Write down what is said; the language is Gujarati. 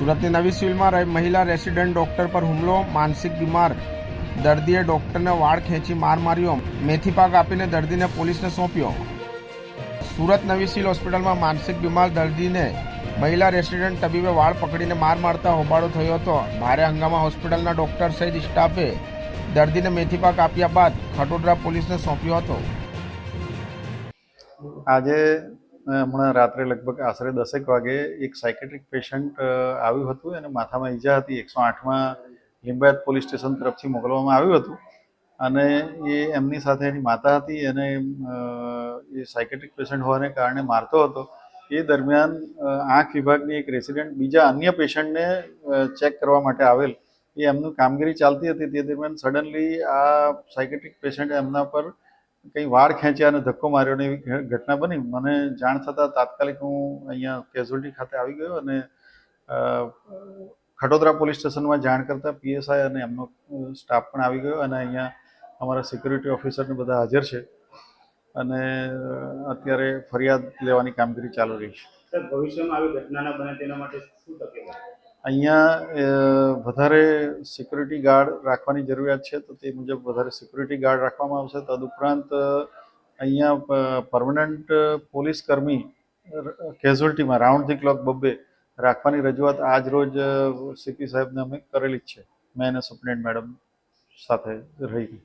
સુરતની નવી સિવિલમાં મહિલા રેસિડેન્ટ ડોક્ટર પર હુમલો. માનસિક બીમાર દર્દીએ ડોક્ટરને વાળ ખેંચી માર માર્યો. મેથી પાક આપીને દર્દીને પોલીસને સોંપ્યો. સુરત નવી સિવિલ હોસ્પિટલમાં માનસિક બીમાર દર્દીને મહિલા રેસિડેન્ટ તબીબે વાળ પકડીને માર મારતા હોબાળો થયો હતો. ભારે હંગામા હોસ્પિટલના ડોક્ટર સહિત સ્ટાફે દર્દીને મેથી પાક આપ્યા બાદ ખટોદરા પોલીસને સોંપ્યો હતો. આજે હમણાં રાત્રે લગભગ આશરે 10 વાગે એક સાયકેટ્રિક પેશન્ટ આવ્યું હતું. એને માથામાં ઈજા હતી. 108માં લિંબાયત પોલીસ સ્ટેશન તરફથી મોકલવામાં આવ્યું હતું અને એ એમની સાથે એની માતા હતી. અને એ સાયકેટ્રિક પેશન્ટ હોવાને કારણે મારતો હતો. એ દરમિયાન આંખ વિભાગની એક રેસિડેન્ટ બીજા અન્ય પેશન્ટને ચેક કરવા માટે આવેલ. એ એમનું કામગીરી ચાલતી હતી. તે દરમિયાન સડનલી આ સાયકેટ્રિક પેશન્ટે એમના પર કંઈ વાળ ખેંચ્યા અને ધક્કો માર્યો ને એવી ઘટના બની. મને જાણ થતાં તાત્કાલિક હું અહીંયા કેઝ્યુઅલ્ટી ખાતે આવી ગયો અને ખટોદરા પોલીસ સ્ટેશનમાં જાણ કરતાં પીએસઆઈ અને એમનો સ્ટાફ પણ આવી ગયો અને અહીંયા અમારા સિક્યુરિટી ઓફિસરને બધા હાજર છે અને અત્યારે ફરિયાદ લેવાની કામગીરી ચાલુ રહી છે. સર, ભવિષ્યમાં આવી ઘટના ન બને તેના માટે શું તકેદારી? અહીંયા વધારે સિક્યુરિટી ગાર્ડ રાખવાની જરૂરિયાત છે, તો તે મુજબ વધારે સિક્યુરિટી ગાર્ડ રાખવામાં આવશે. તદુપરાંત અહીંયા પરમનન્ટ પોલીસ કર્મી કેઝ્યુઅલ્ટીમાં રાઉન્ડ ધી ક્લોક 2 રાખવાની રજૂઆત આજ રોજ સીપી સાહેબને અમે કરેલી જ છે. મેં અને સુપ્રિન્ટેન્ડન્ટ મેડમ સાથે રહી.